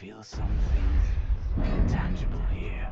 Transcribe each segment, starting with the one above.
feel something intangible here.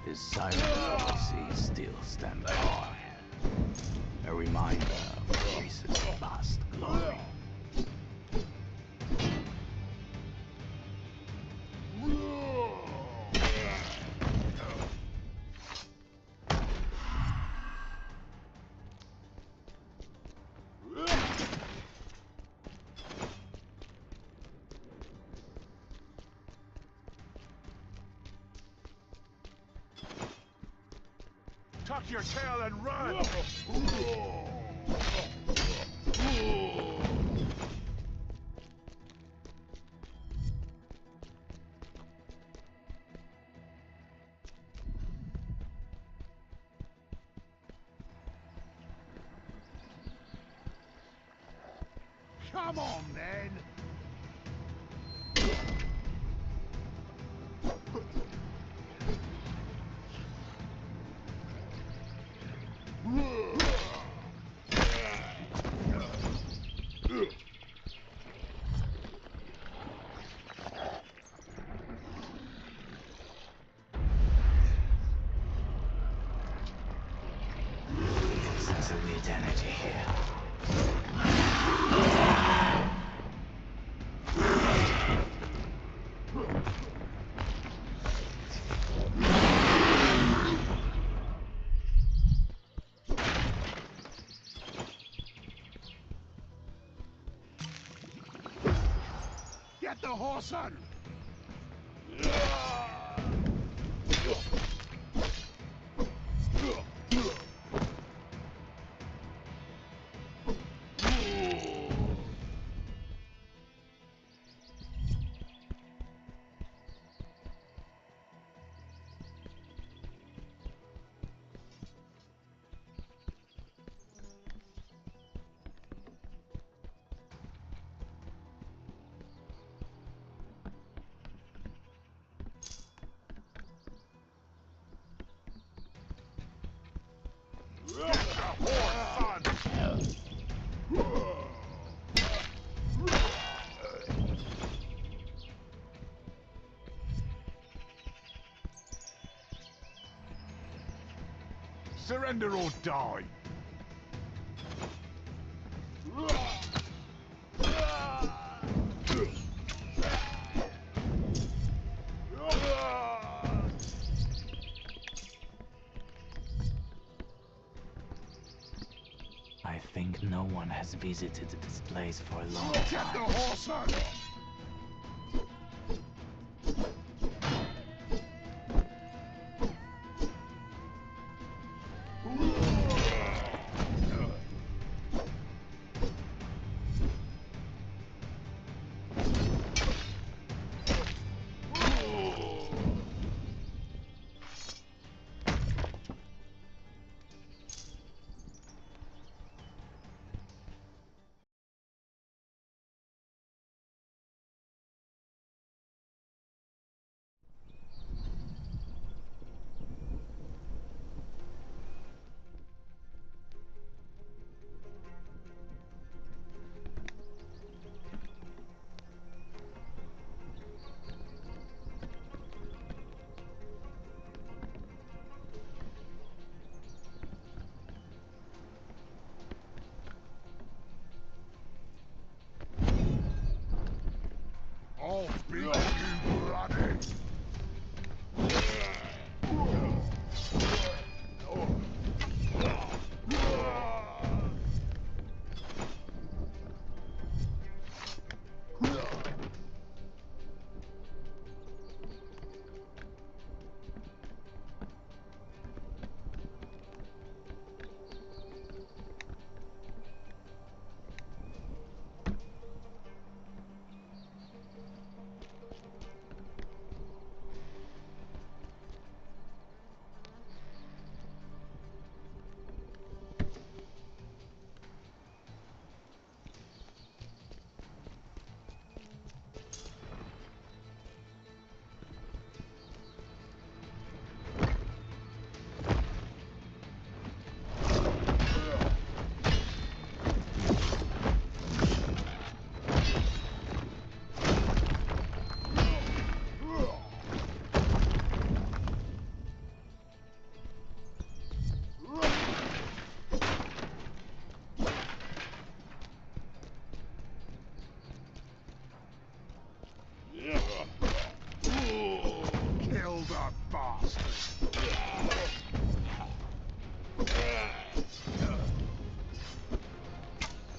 This silent oasis still stands hard. A reminder of Greece's past glory. Tuck your tail and run! Come on, then! Sense of weird energy here. Get the horse on! Get the horse on! Surrender or die! I think no one has visited this place for a long Get the time. horse on!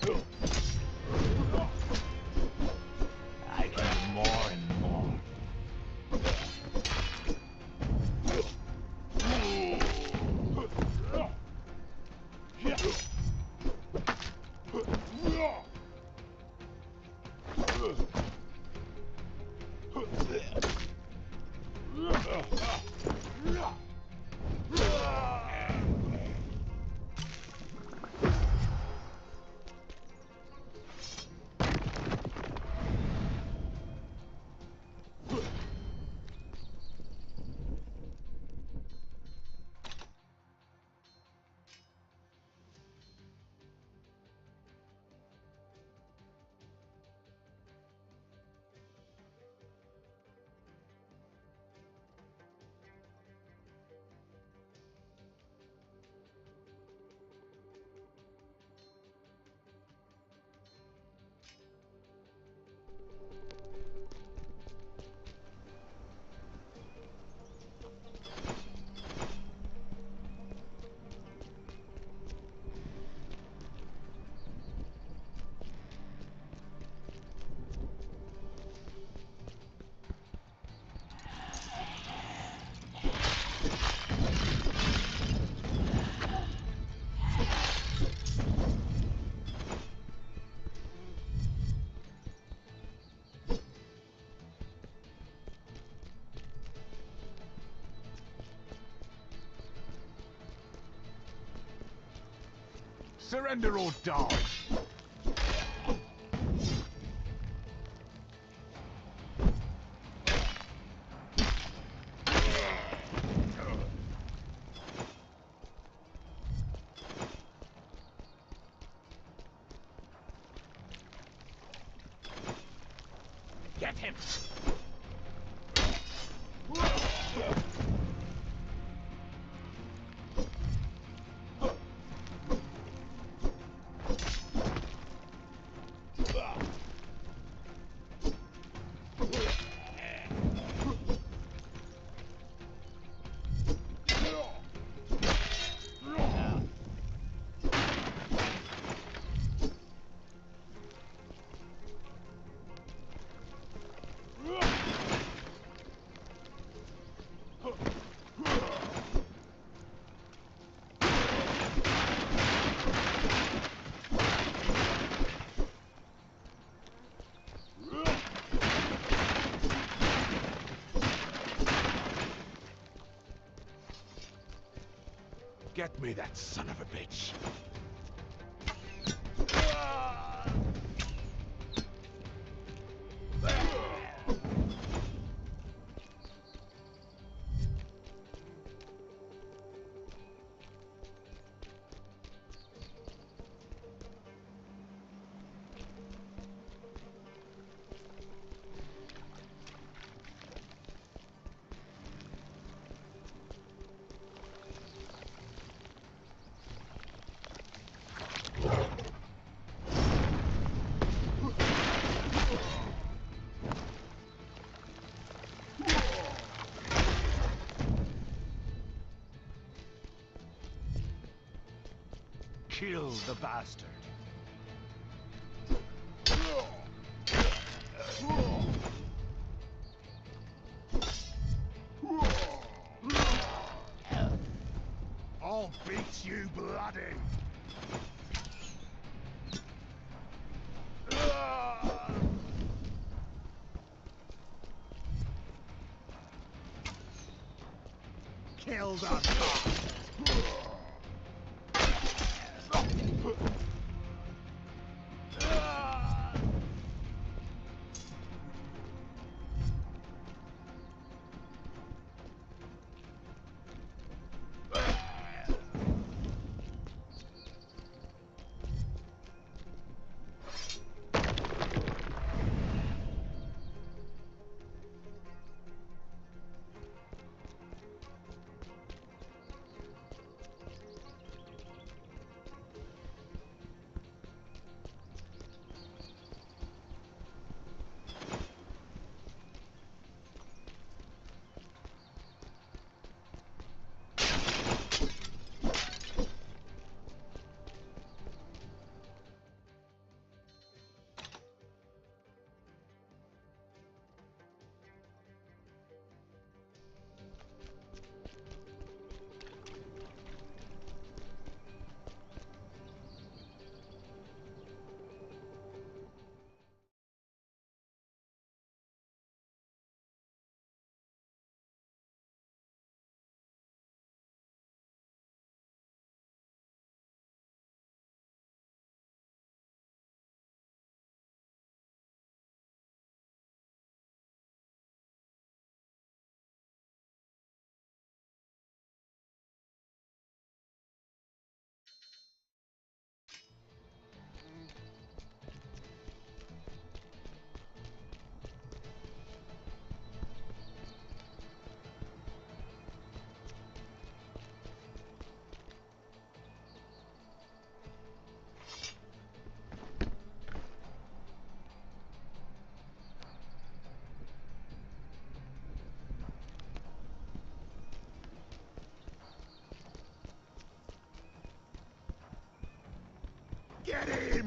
I can do more and more. Surrender or die. Get him! Get me that son of a bitch. Kill the bastard. I'll beat you bloody. Kill the bastard. Get him!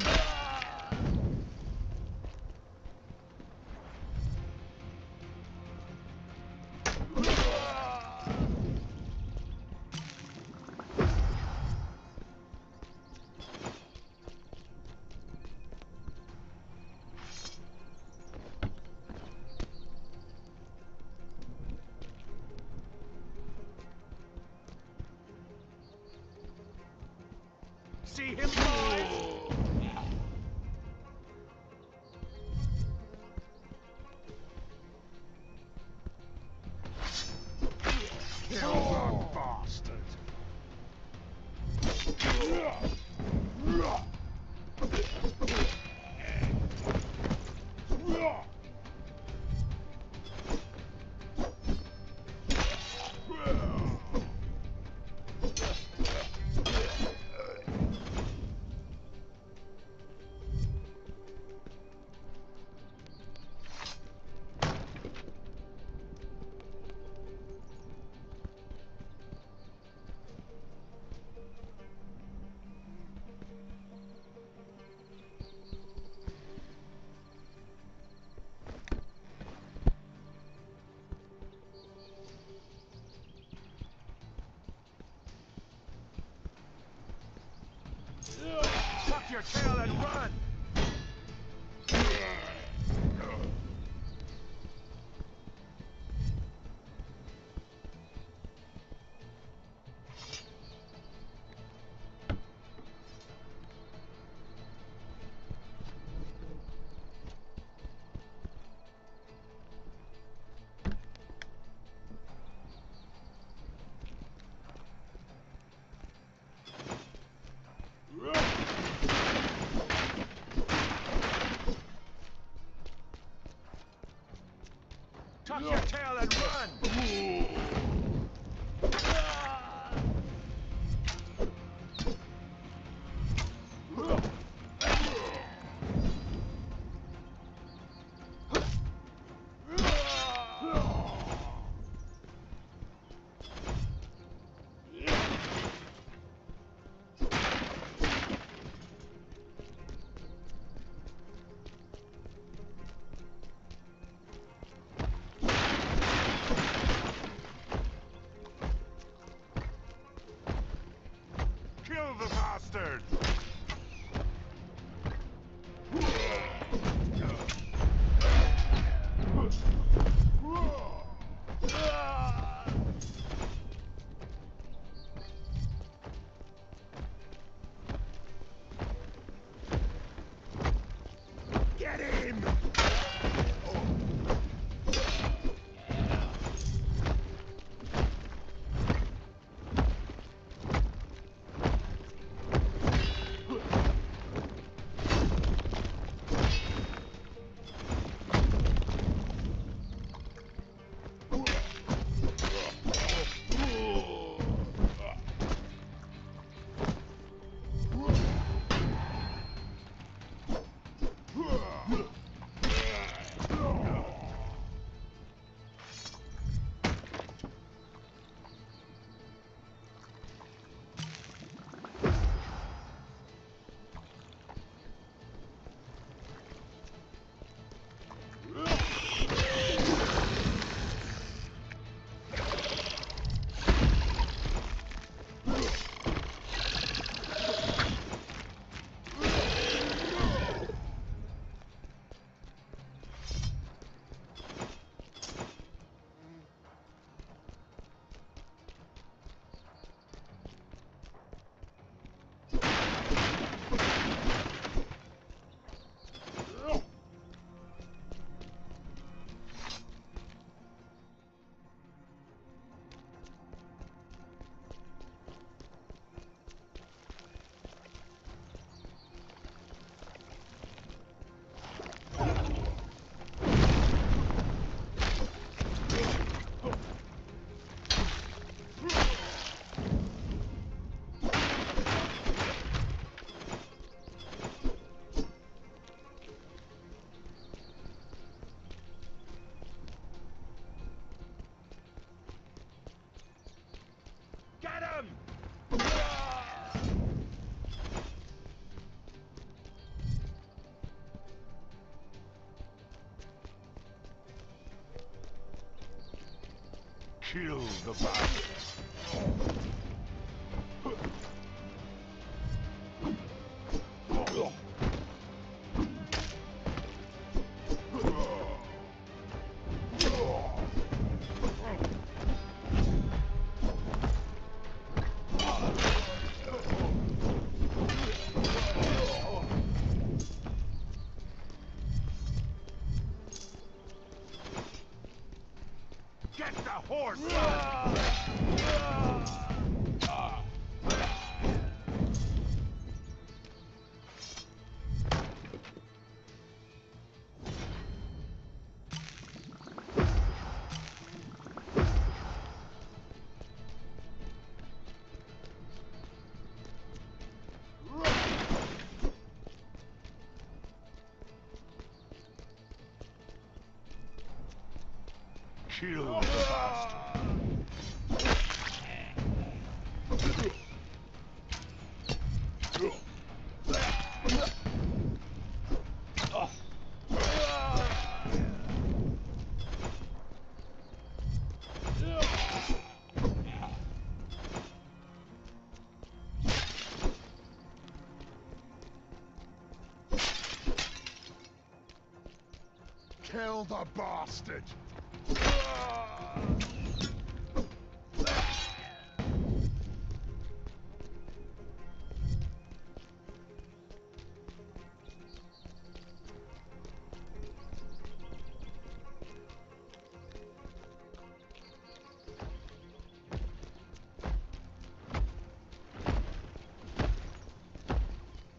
See him, boys! Kill that bastard! Tuck your tail and run! Tuck your tail and run! Kill the bastard! Get him! Kill the bastard. Get the horse! Kill the bastard. Kill the bastard!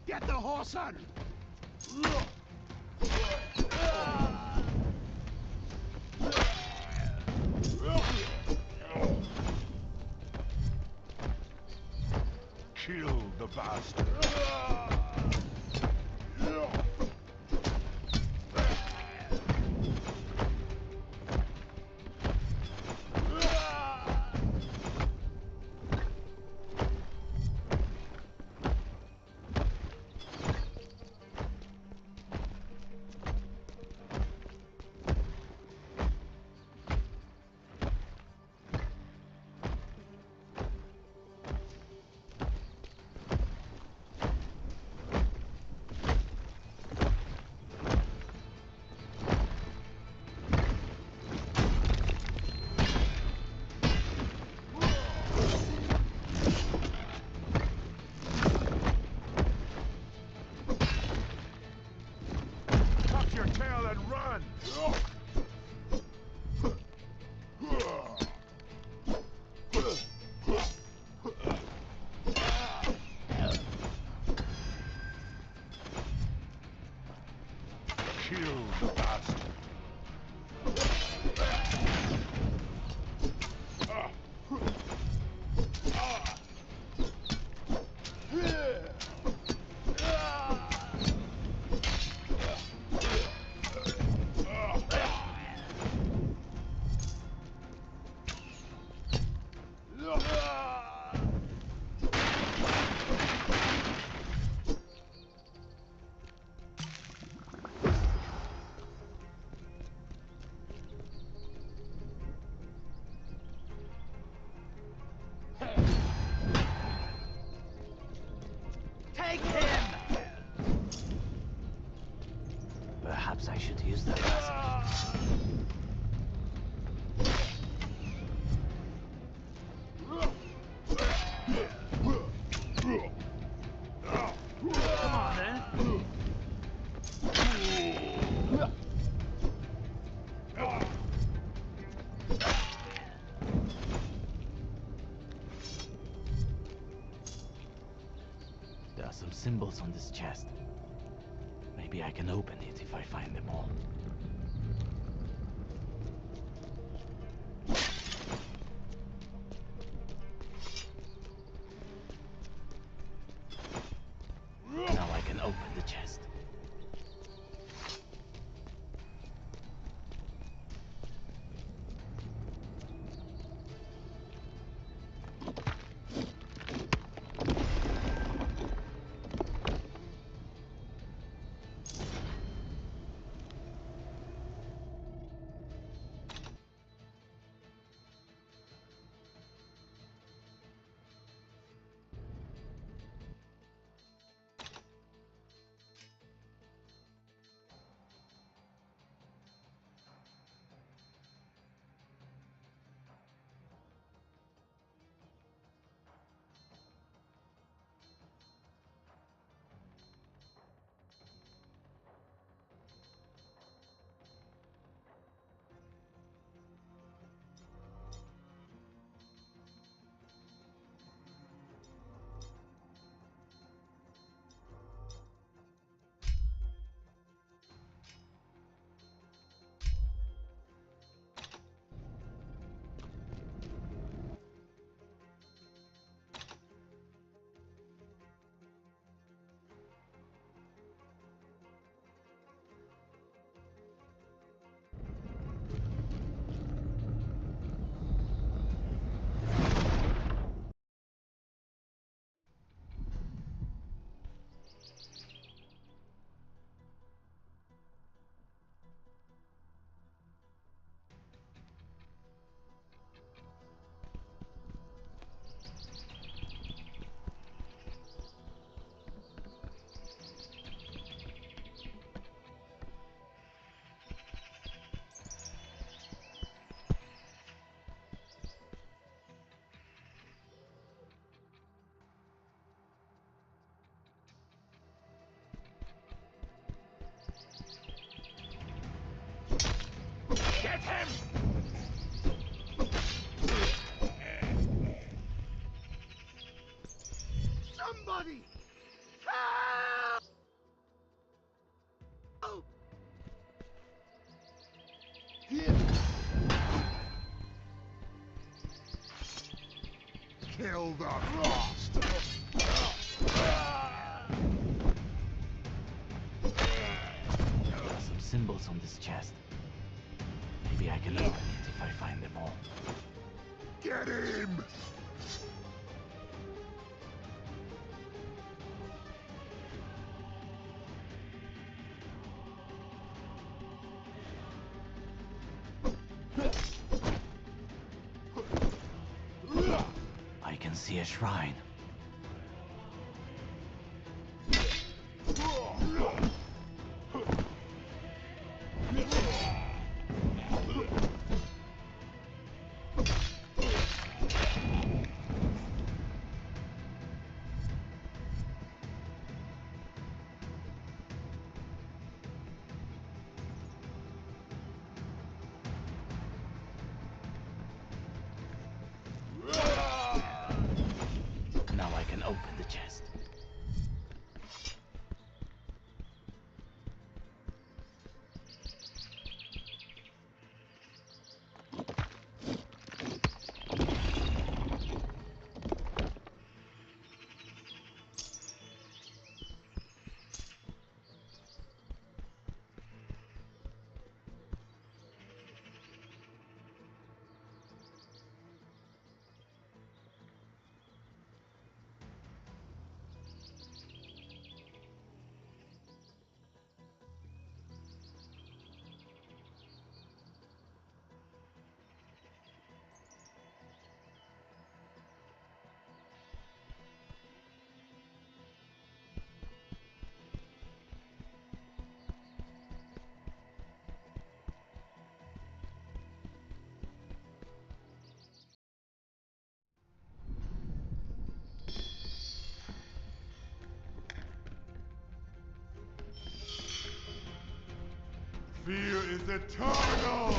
Get the horse on! Kill the bastard. Your tail and run! Kill the bastard. Take him! Perhaps I should use the recipe. Come on, then. There are some symbols on this chest. Maybe I can open it if I find them all. Now I can open the chest. Somebody! Help! Kill the frost! There are some symbols on this chest. Maybe I can open it if I find them all. Get him! I can see a shrine. Now I can open the chest. Fear is eternal!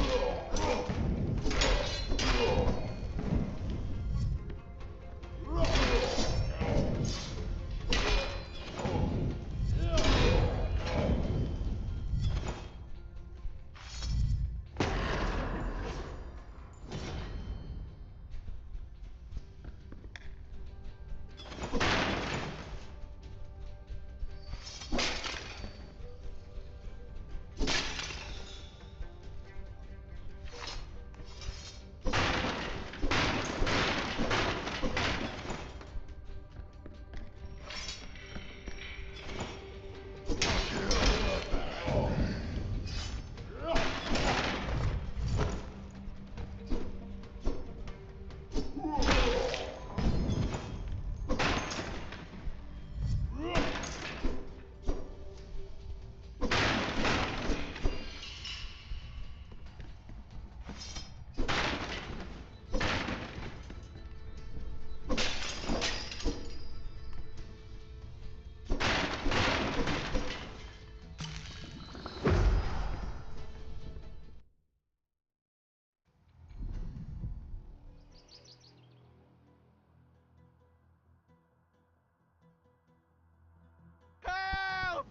Help!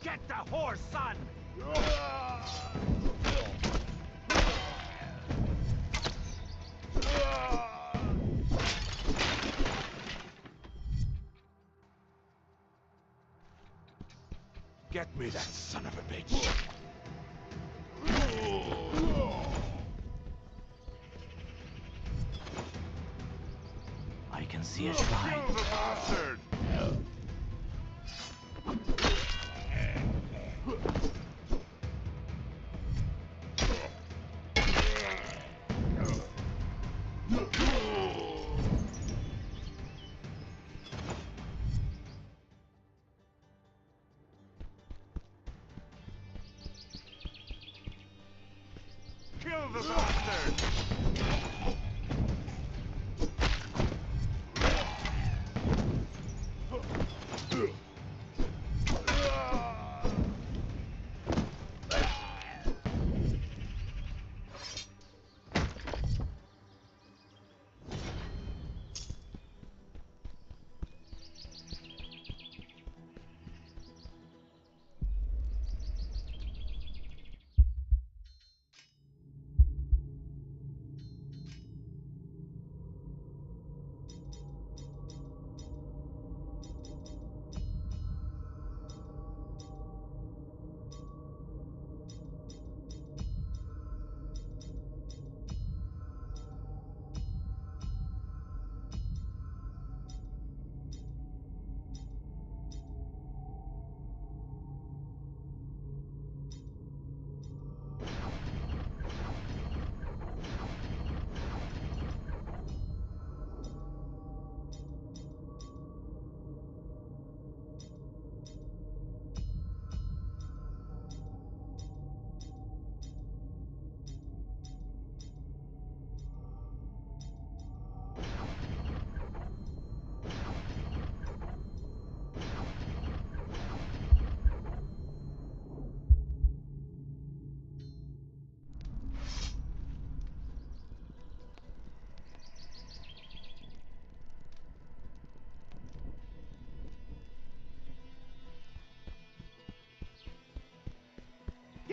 Get the horse, son! Get me that son of a bitch! I can see a shrine. Kill the bastard! Kill the bastard!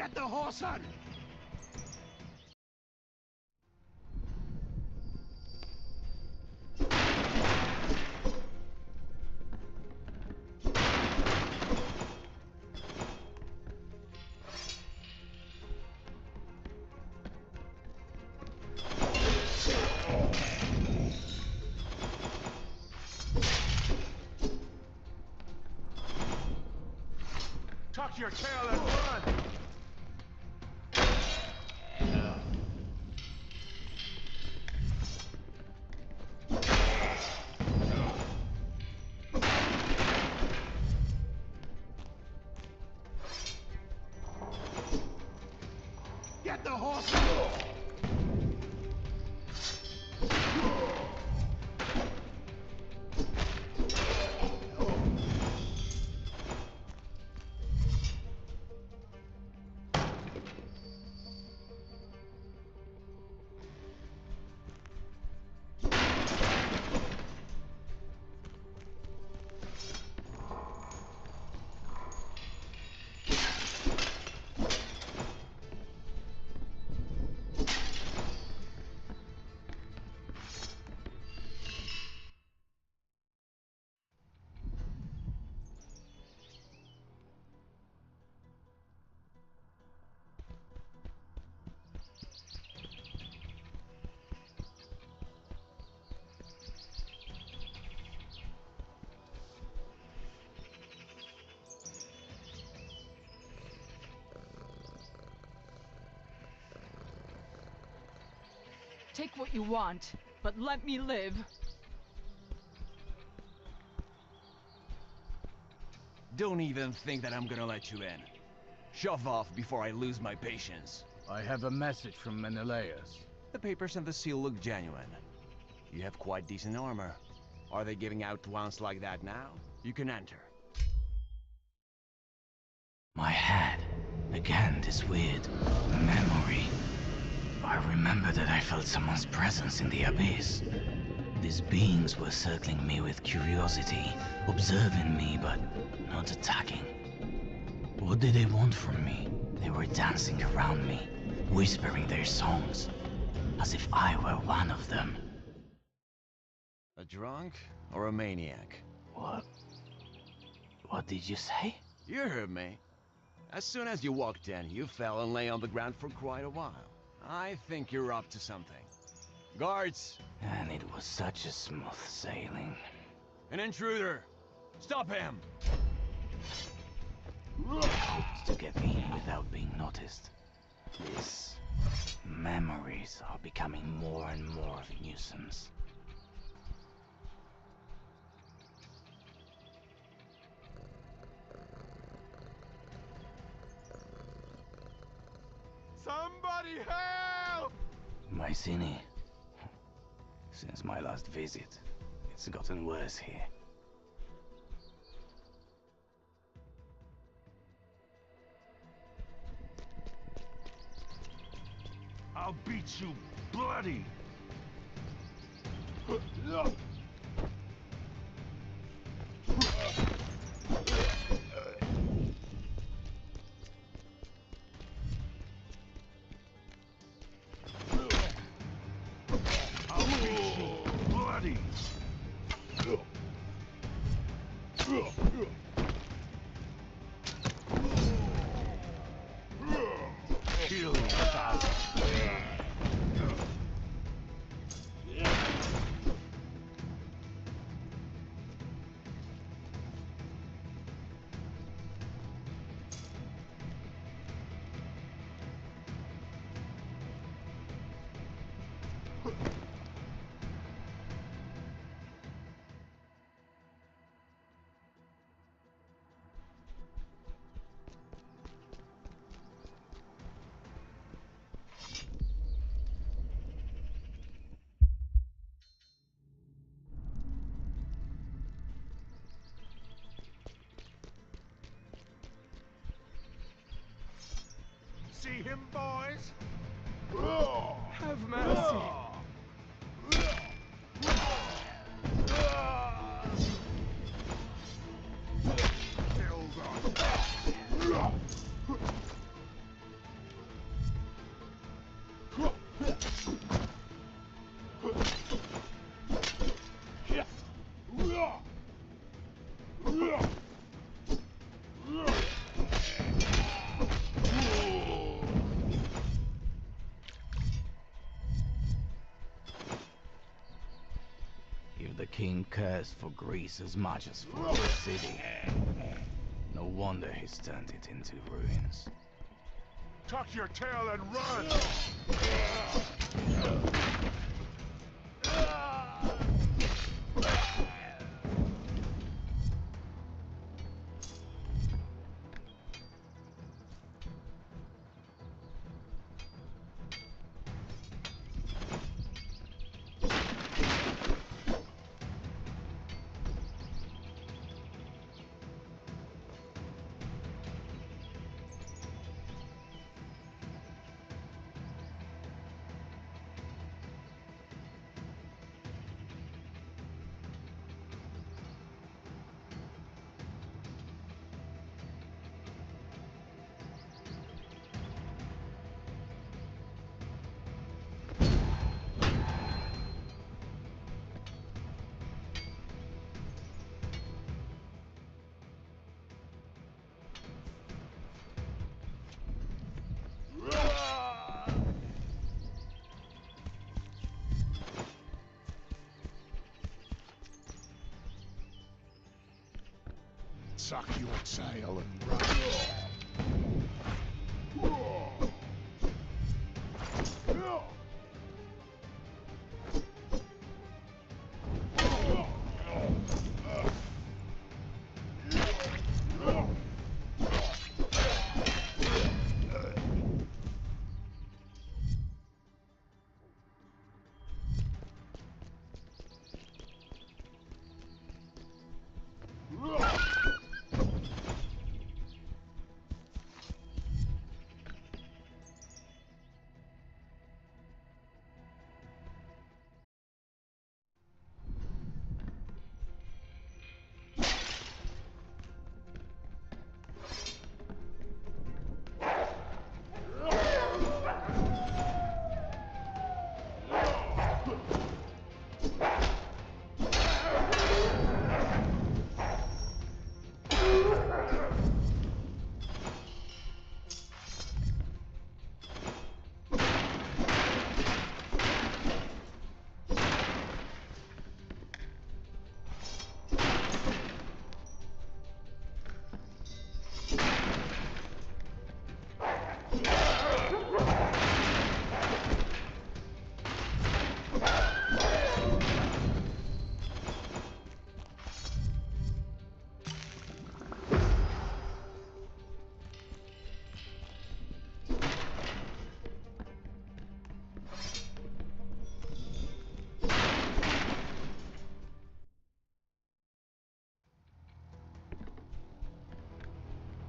Get the horse on! Tuck your tail and run! Get the horse! Take what you want, but let me live. Don't even think that I'm gonna let you in. Shove off before I lose my patience. I have a message from Menelaus. The papers and the seal look genuine. You have quite decent armor. Are they giving out ones like that now? You can enter. My head. Again, this weird memory. I remember that I felt someone's presence in the abyss. These beings were circling me with curiosity, observing me, but not attacking. What did they want from me? They were dancing around me, whispering their songs, as if I were one of them. A drunk or a maniac? What did you say? You heard me. As soon as you walked in, you fell and lay on the ground for quite a while. I think you're up to something. Guards! And it was such a smooth sailing. An intruder! Stop him! I hoped to get in without being noticed. These memories are becoming more and more of a nuisance. Somebody help! Mycenae. Since my last visit, it's gotten worse here. I'll beat you bloody! I'll beat you bloody! Kill fast! See him, boys? Have mercy. The king cares for Greece as much as for the city. No wonder he's turned it into ruins. Tuck your tail and run! Tuck your tail and run.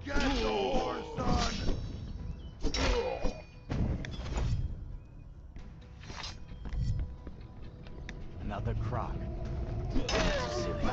Get the horse, son! Another croc. That's silly.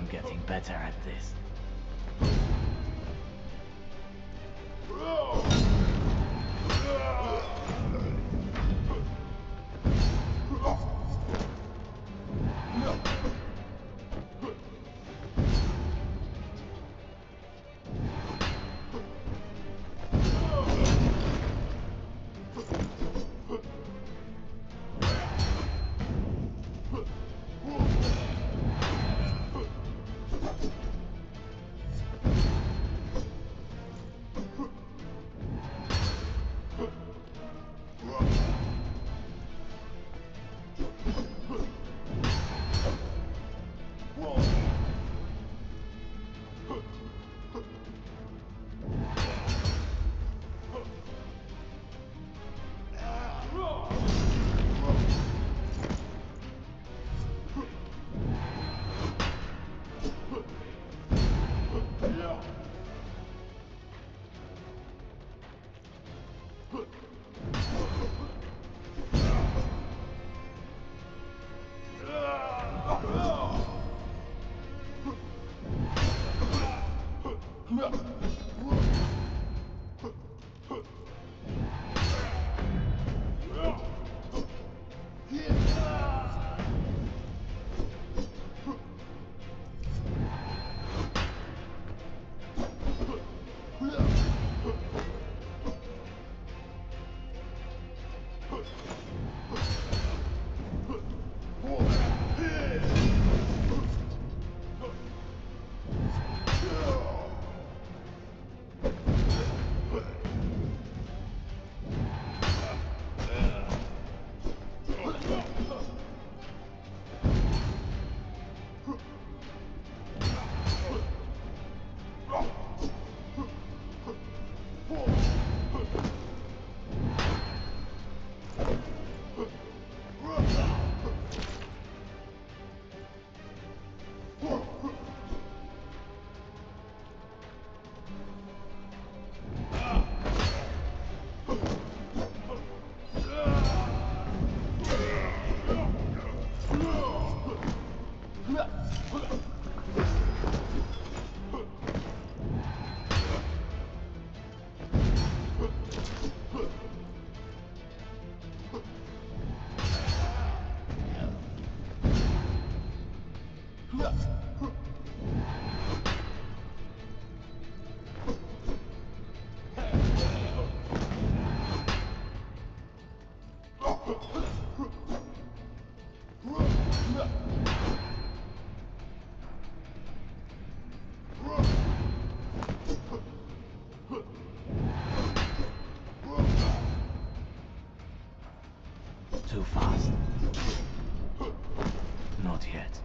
I'm getting better at this. Too fast. Not yet.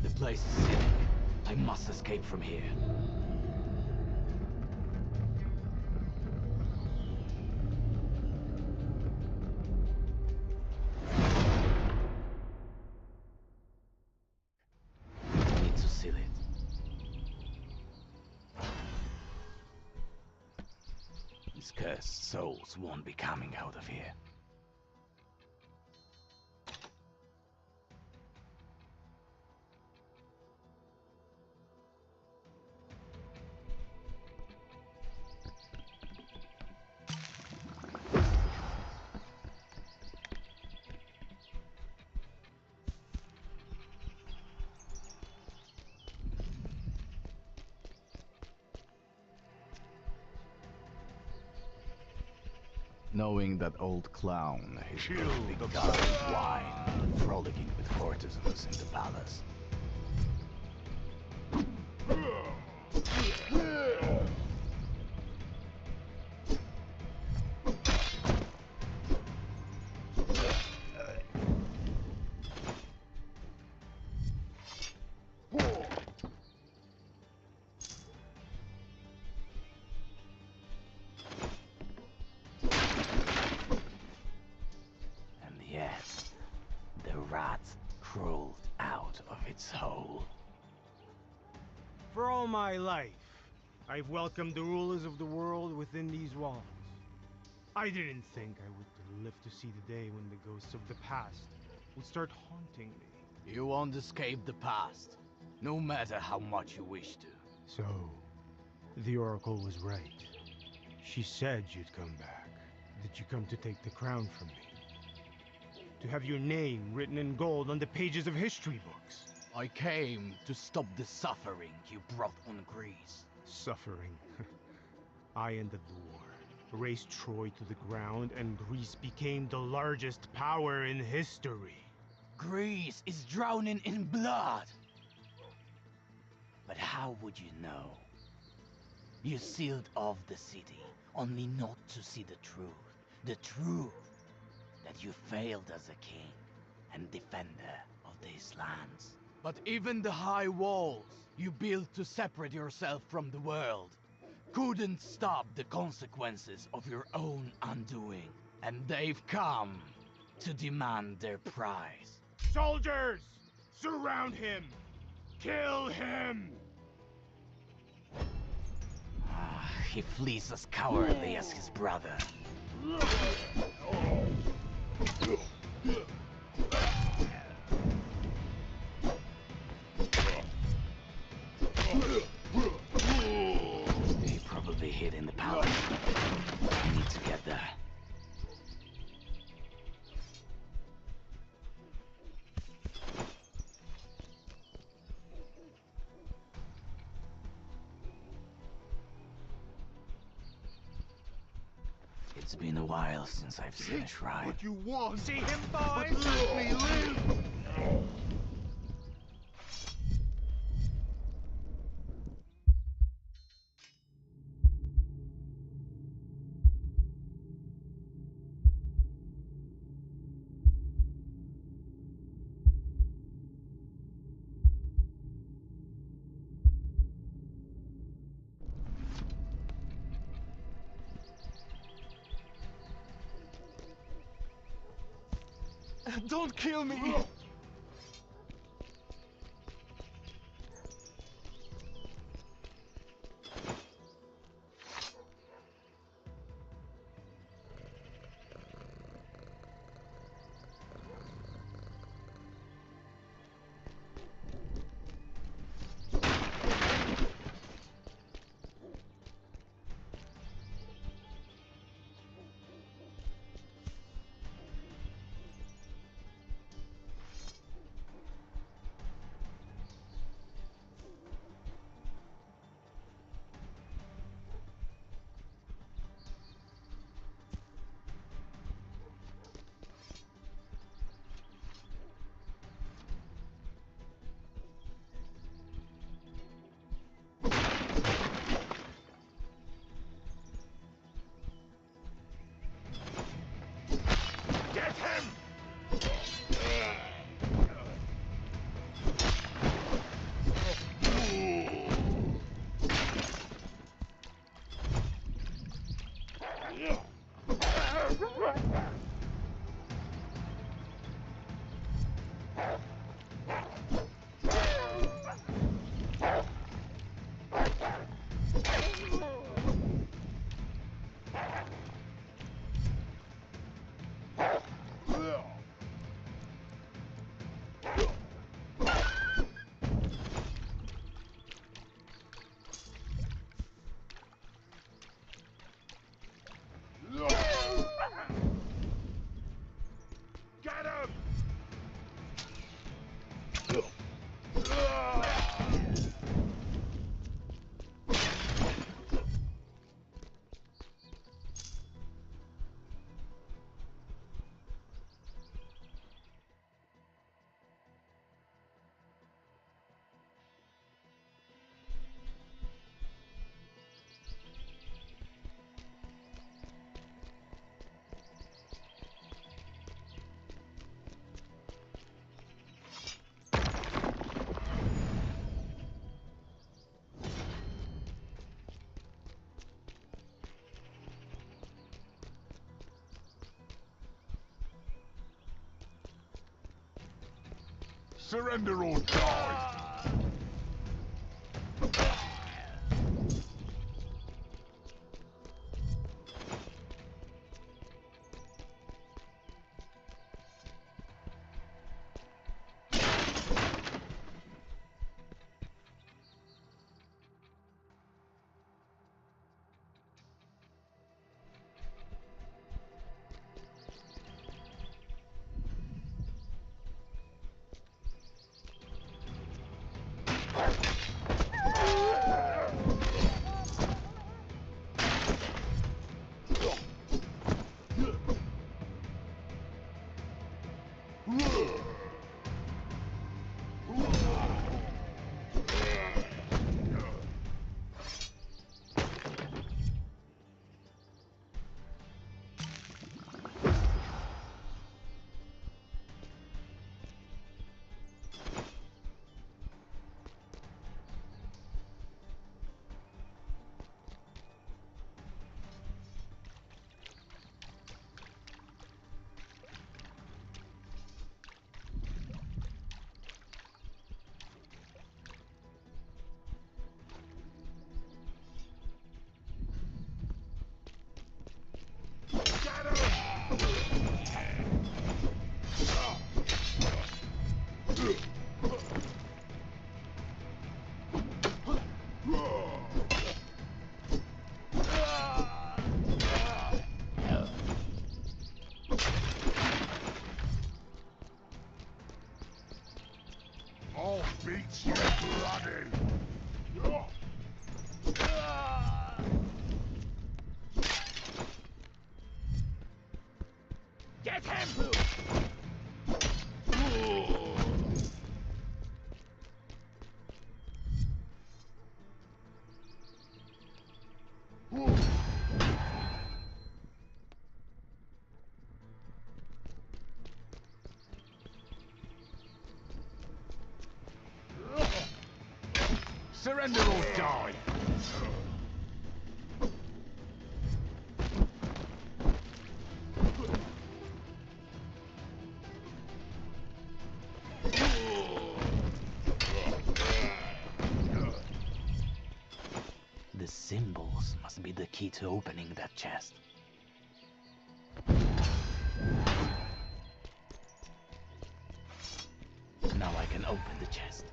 The place is sick. I must escape from here. I need to seal it. These cursed souls won't be coming out of here. Knowing that old clown is Kill a big the god of wine, frolicking with courtesans in the palace. And yet, the rat crawled out of its hole. For all my life, I've welcomed the rulers of the world within these walls. I didn't think I would live to see the day when the ghosts of the past would start haunting me. You won't escape the past, no matter how much you wish to. So, the Oracle was right. She said you'd come back. Did you come to take the crown from me? To have your name written in gold on the pages of history books? I came to stop the suffering you brought on Greece. Suffering. I ended the war, razed Troy to the ground, and Greece became the largest power in history. Greece is drowning in blood! But how would you know? You sealed off the city, only not to see the truth. The truth that you failed as a king and defender of these lands. But even the high walls you built to separate yourself from the world couldn't stop the consequences of your own undoing. And they've come to demand their prize. Soldiers! Surround him! Kill him! He flees as cowardly as his brother. He probably hid in the palace. I need to get there. It's been a while since I've seen a shrine. What you want? See him, boys? But let me live! Don't kill me! Get him! Get him! Surrender or die! Get him! Surrender or die! The symbols must be the key to opening that chest. Now I can open the chest.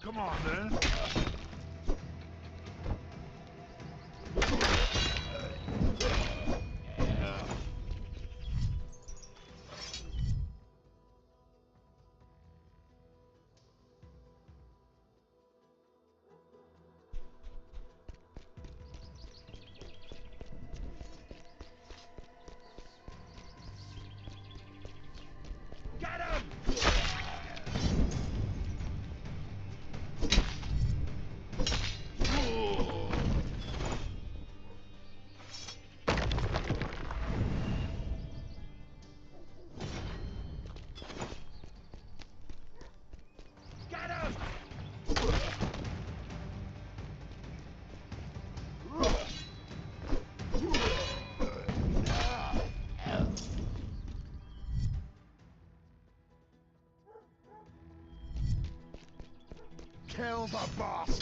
Come on, then. Get him! Get him! Kill the boss!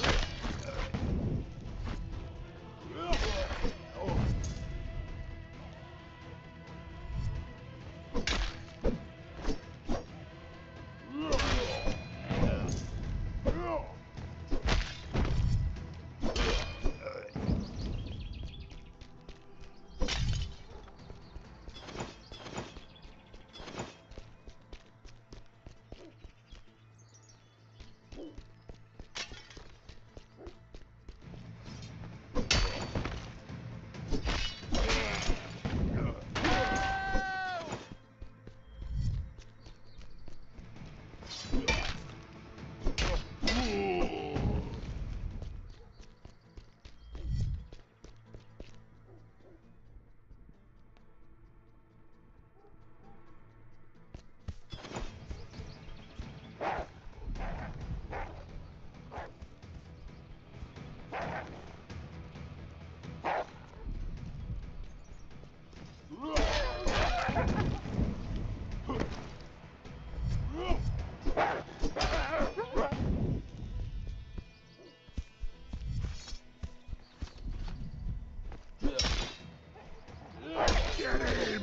Get him!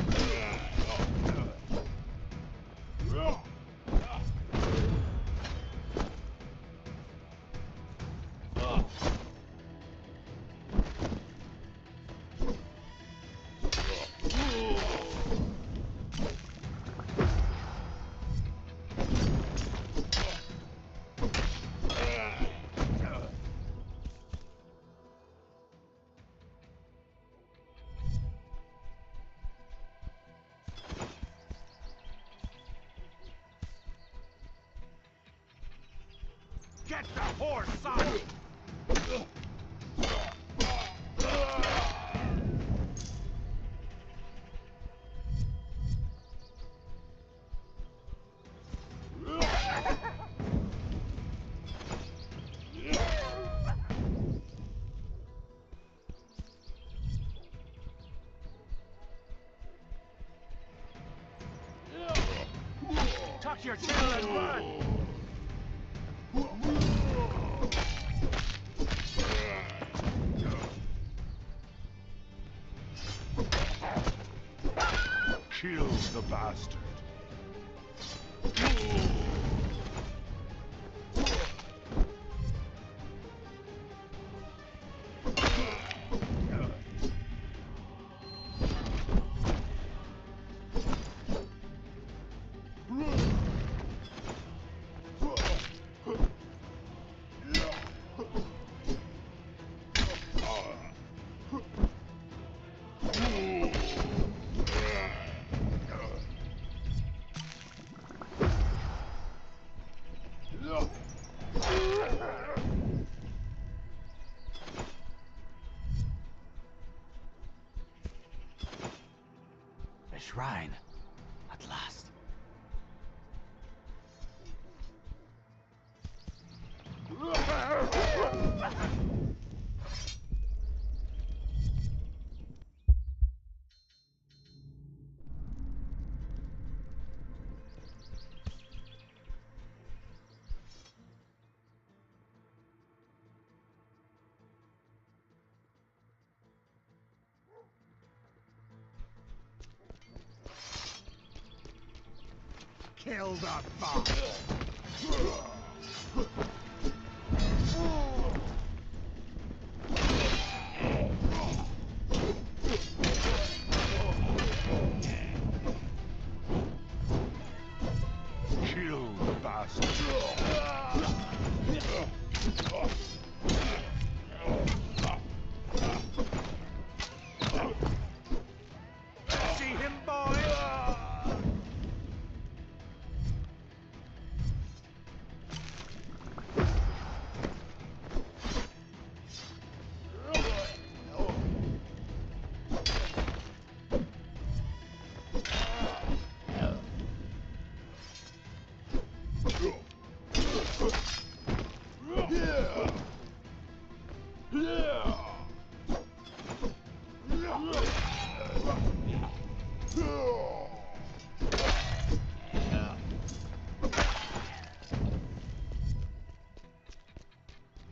Get the horse, son! Tuck your tail and run! Kill the bastard. A shrine, at last. Kill the bastard. Kill the bastard. See him, boy?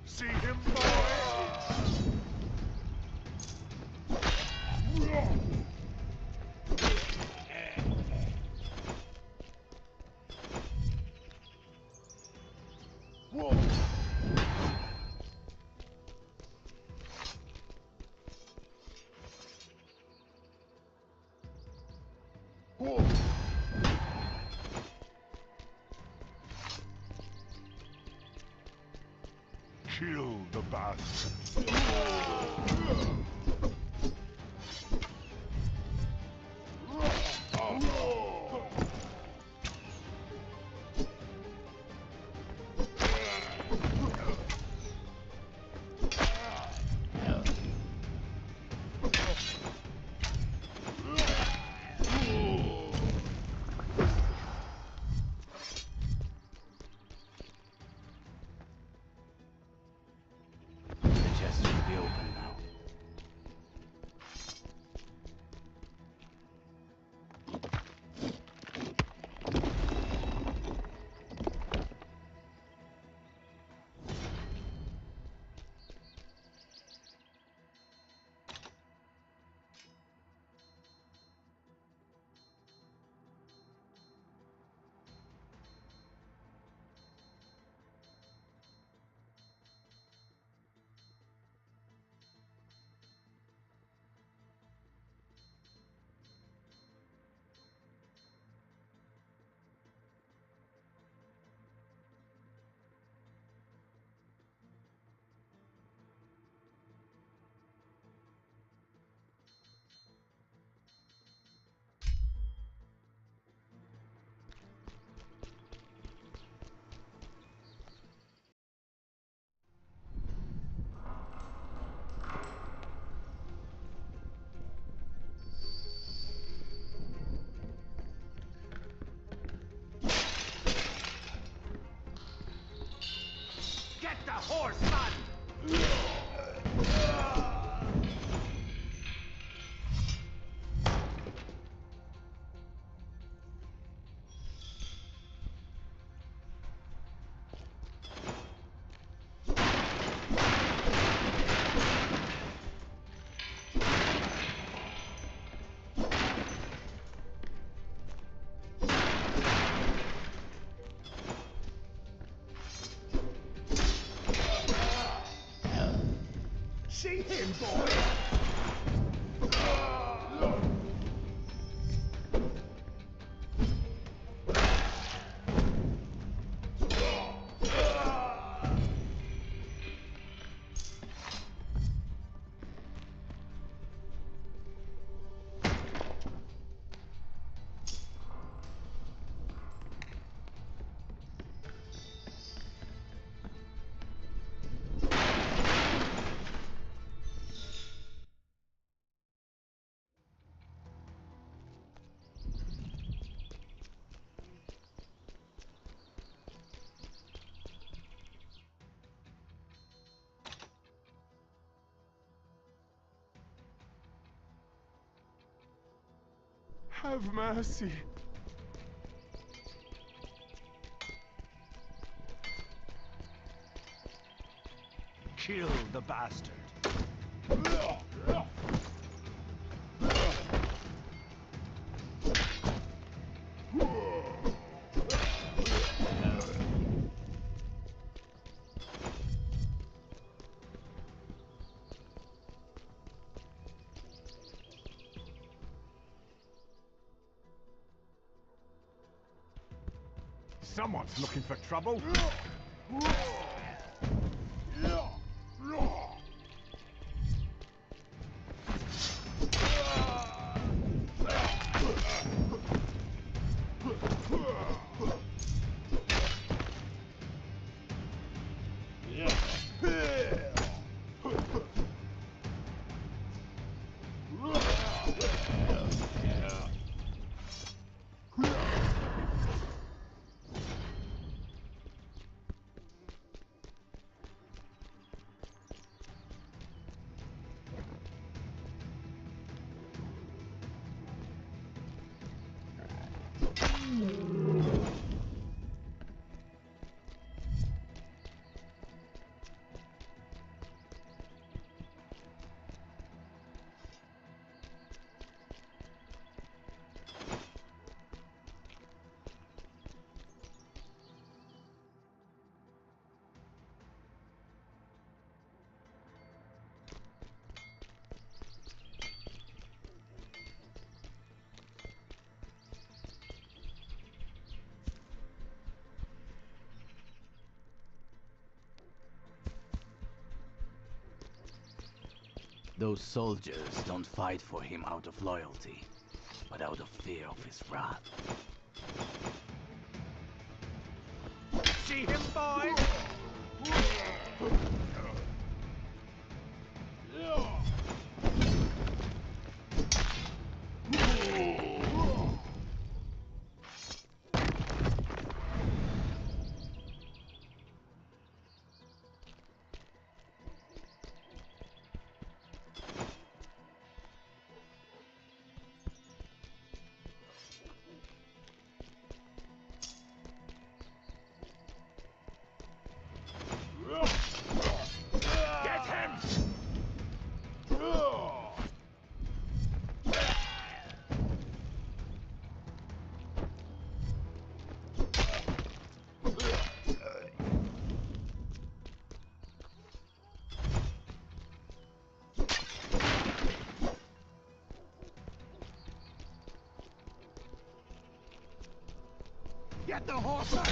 See him, boy? Kill the bastard. The chest should be open now. Get the horse, son! See him, boy! Have mercy. Kill the bastard. Someone's looking for trouble. Those soldiers don't fight for him out of loyalty, but out of fear of his wrath. See him, boys? Get him! Get the horse out!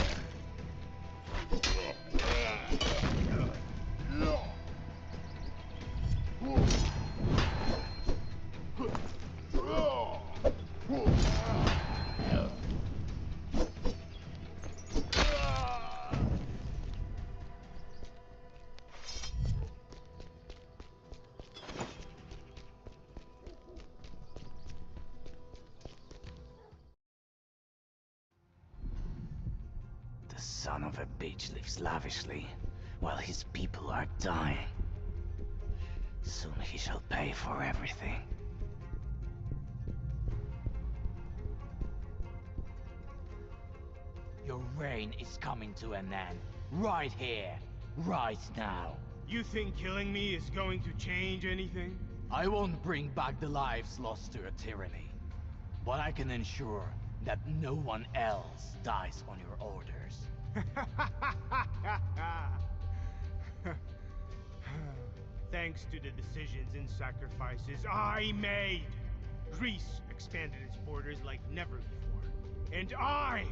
The son of a bitch lives lavishly, while his people are dying. Soon he shall pay for everything. Your reign is coming to an end. Right here. Right now. You think killing me is going to change anything? I won't bring back the lives lost to a tyranny. But I can ensure that no one else dies on your orders. Thanks to the decisions and sacrifices I made, Greece expanded its borders like never before. And I'm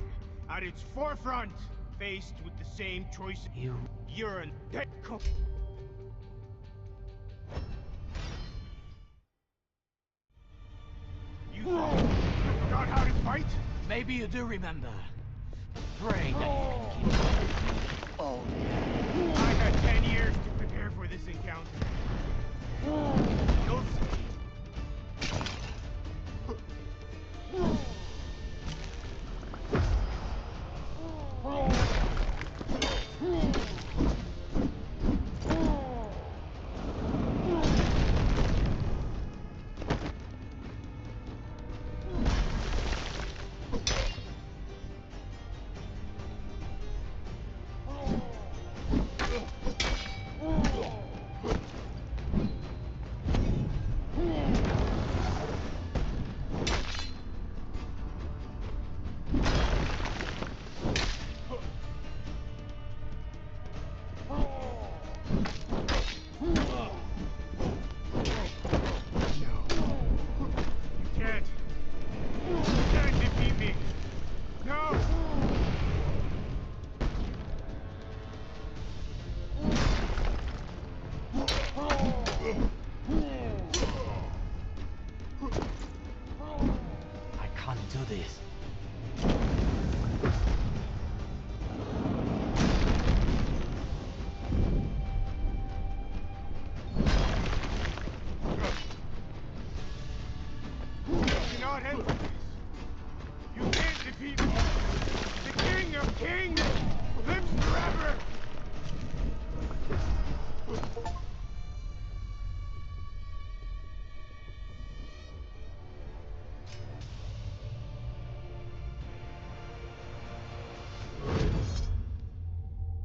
at its forefront, faced with the same choices. You're an You forgot how to fight? Maybe you do remember. Pray that you can keep up with me. Oh. I had 10 years to prepare for this encounter. You'll see. I can't do this. You cannot handle this. You can't defeat me. The King of Kings lives forever.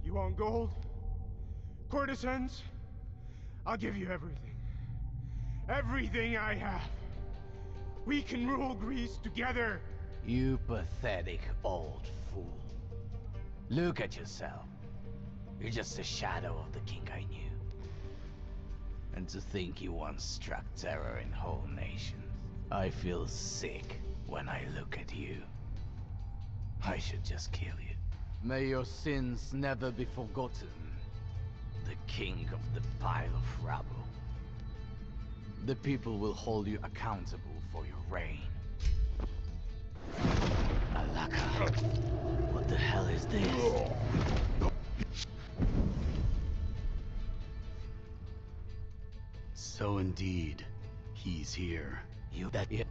You want gold? Courtesans? I'll give you everything. Everything I have. We can rule Greece together. You pathetic old fool. Look at yourself. You're just a shadow of the king I knew. And to think you once struck terror in whole nations. I feel sick when I look at you. I should just kill you. May your sins never be forgotten. The king of the pile of rubble. The people will hold you accountable for your reign. Alaka, what the hell is this? So indeed, he's here. You that if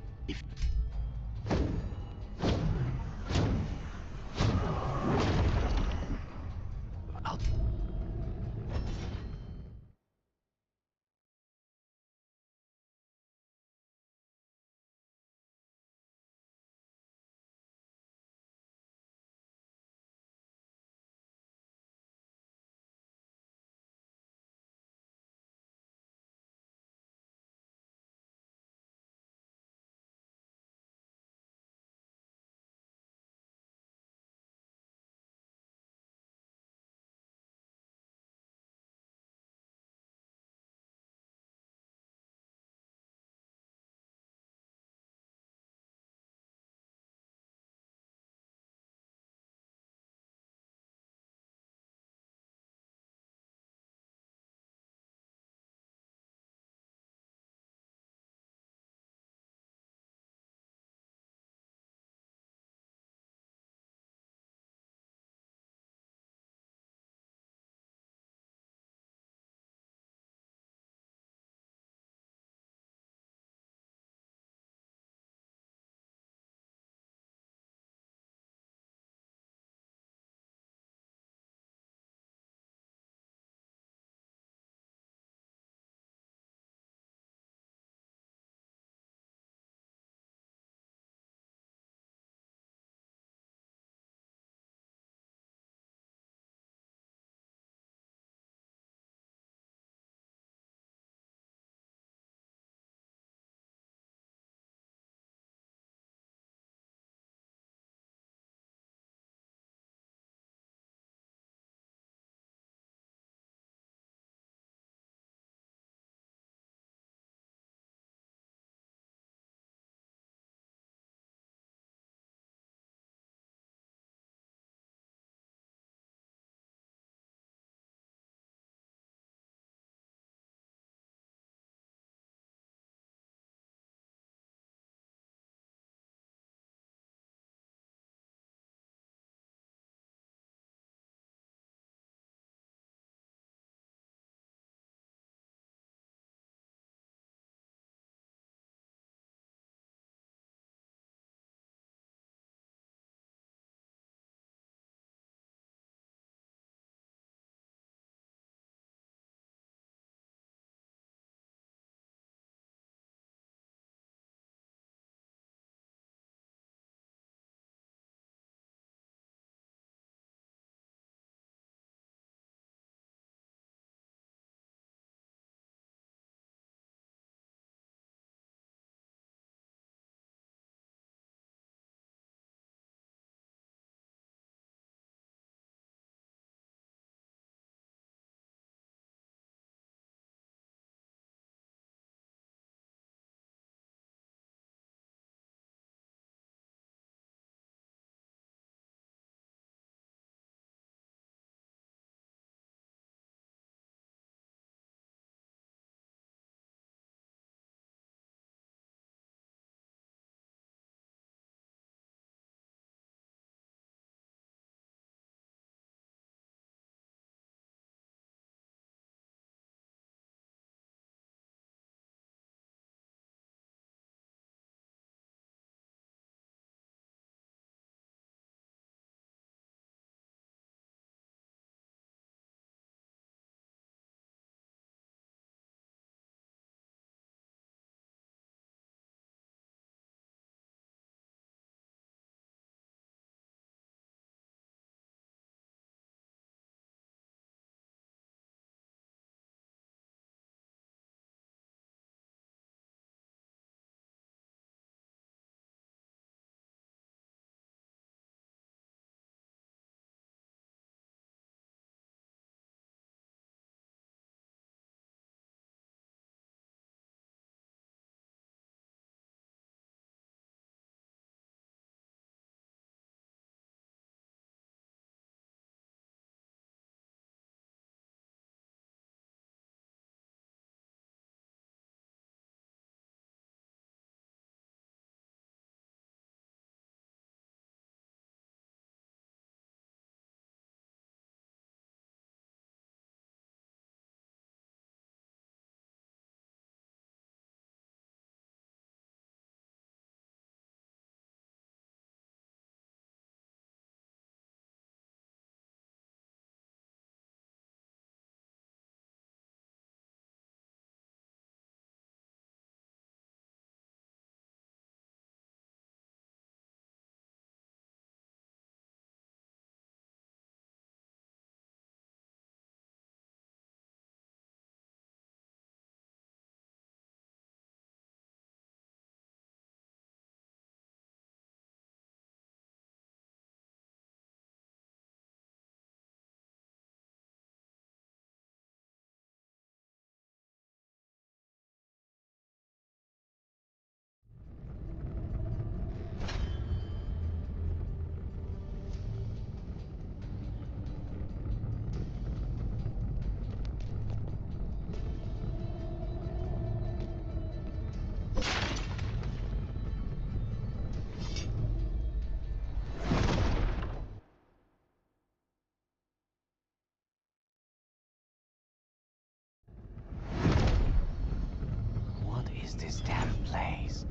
this damn place?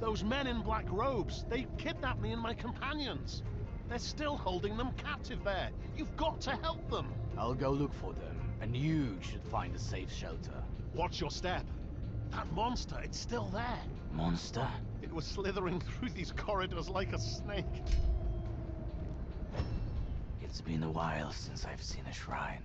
Those men in black robes, they kidnapped me and my companions. They're still holding them captive there. You've got to help them. I'll go look for them, and you should find a safe shelter. Watch your step. That monster, it's still there. Monster? It was slithering through these corridors like a snake. It's been a while since I've seen a shrine.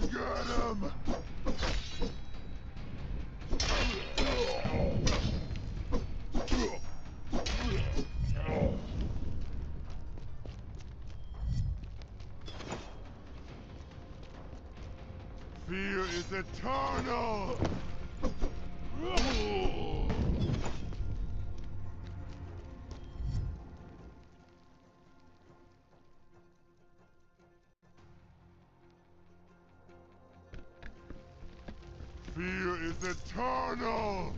Get him! Fear is eternal! Fear is eternal!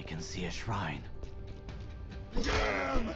can see a shrine. Get him!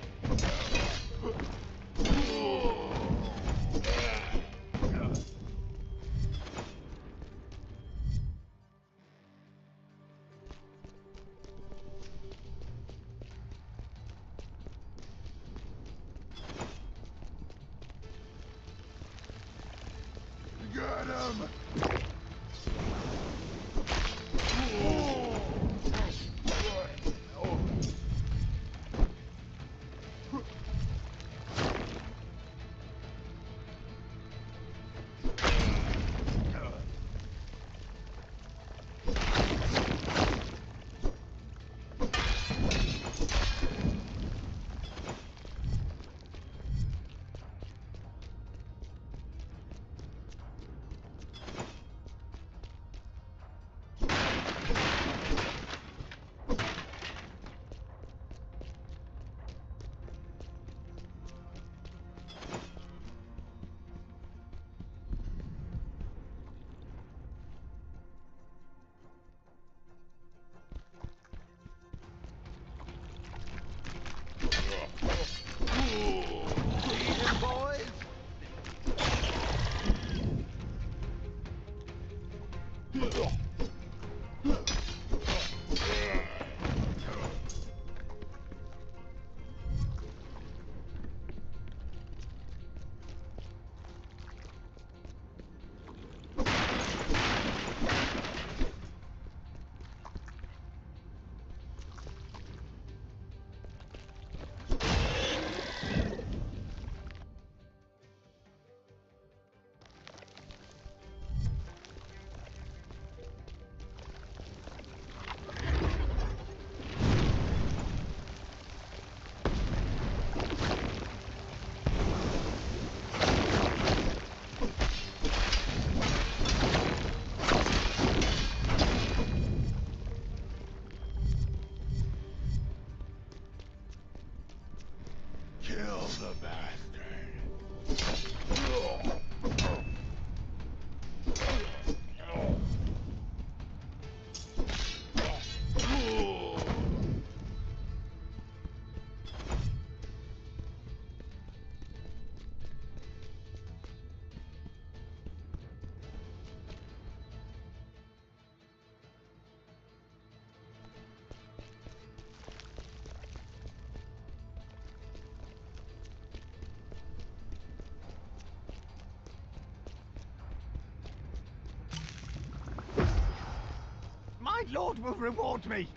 Kill the bastard. My lord will reward me!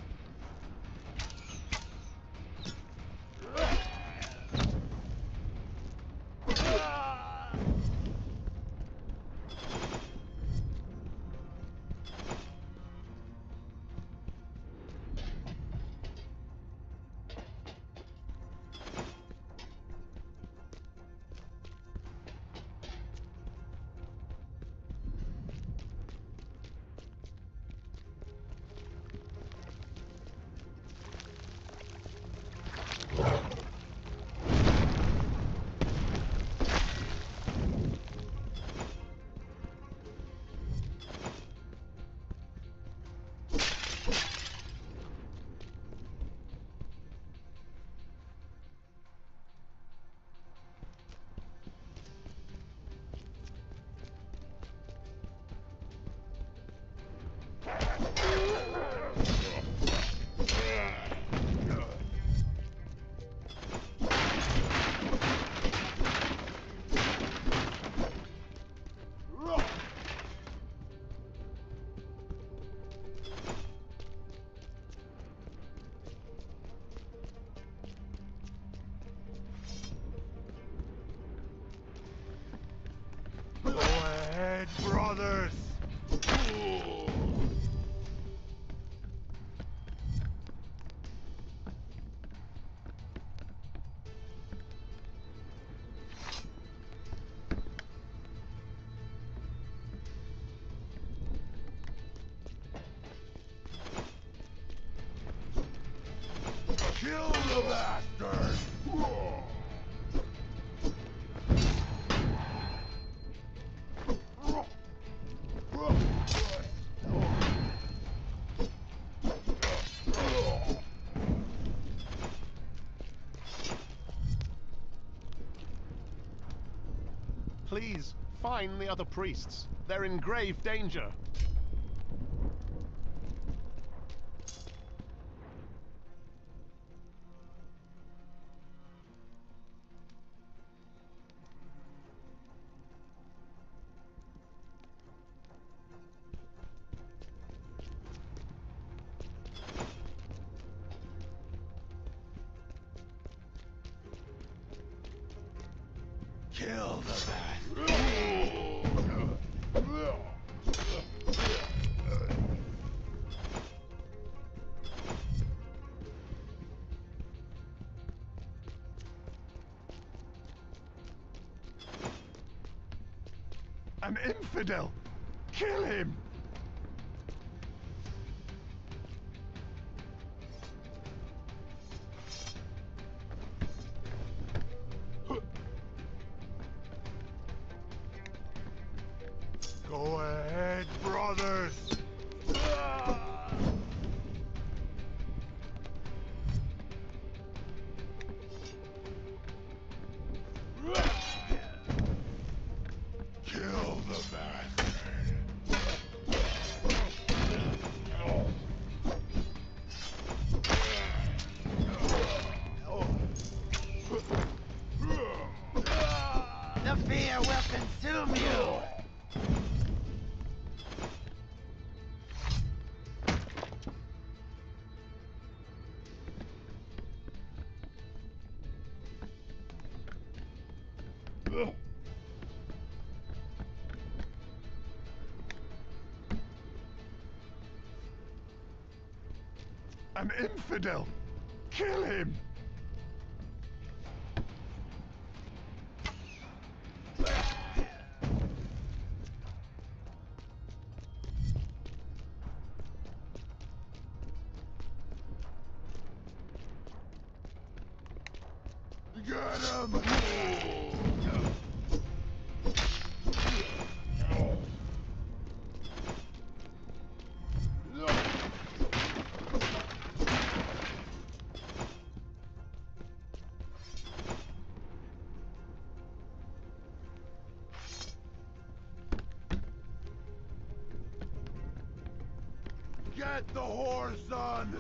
Go ahead, brothers! Kill the bastard! find the other priests. They're in grave danger. Kill the bat. An infidel! Kill him! Go ahead, brothers! Kill the bastard! The fear will consume you! An infidel! Kill him! Get him! Get the horse, son!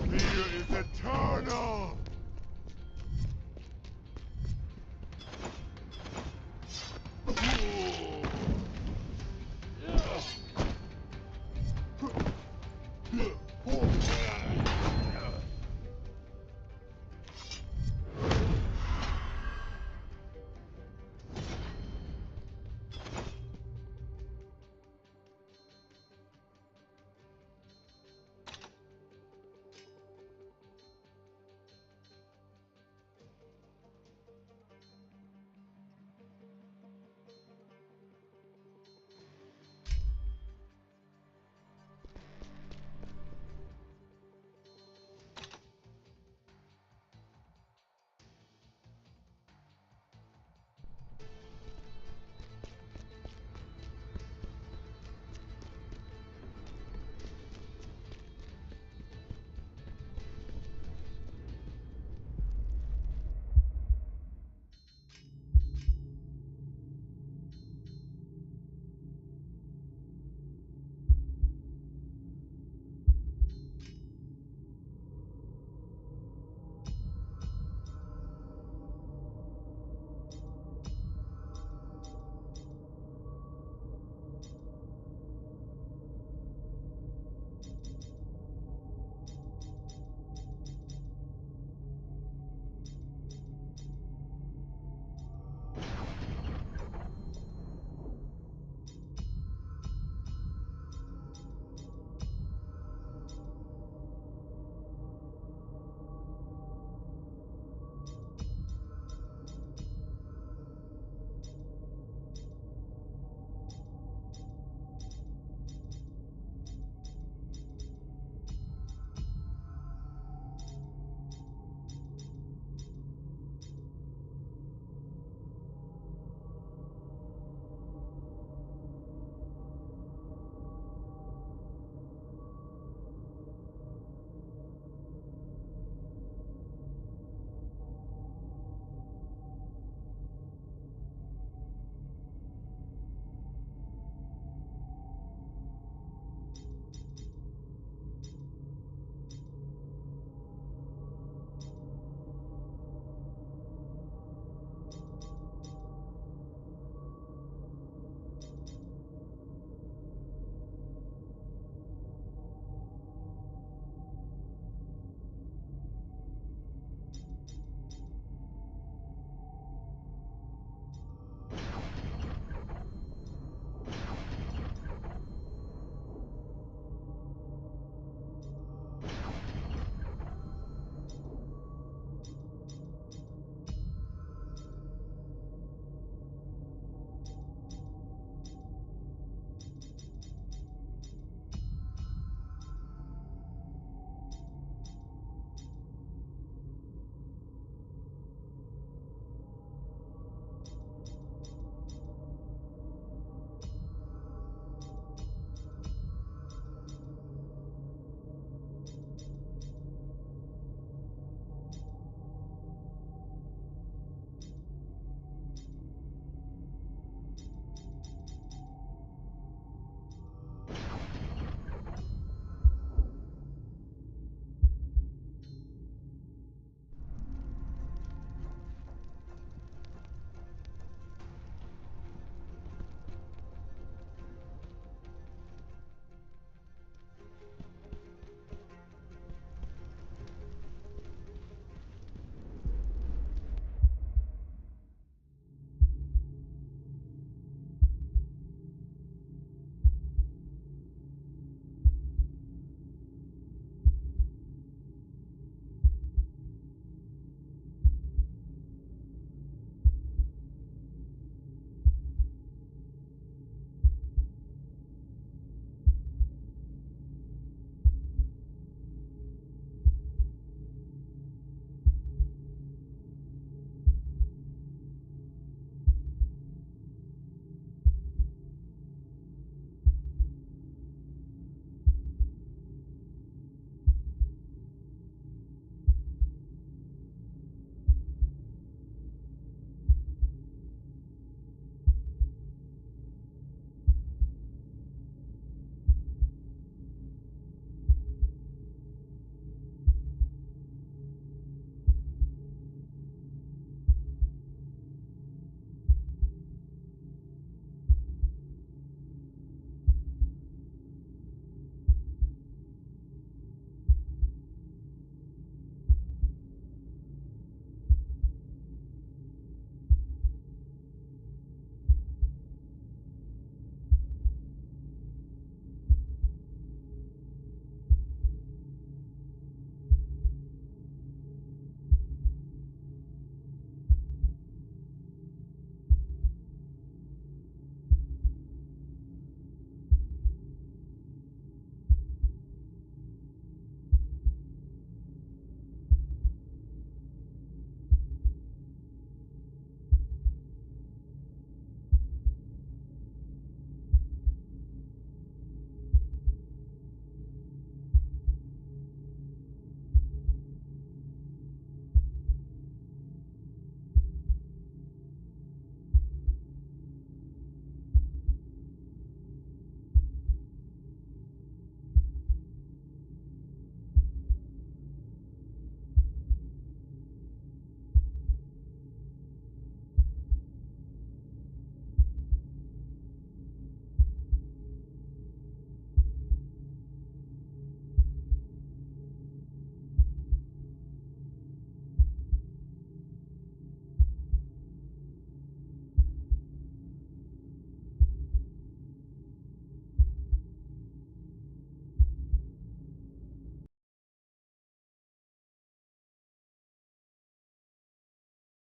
Fear is eternal!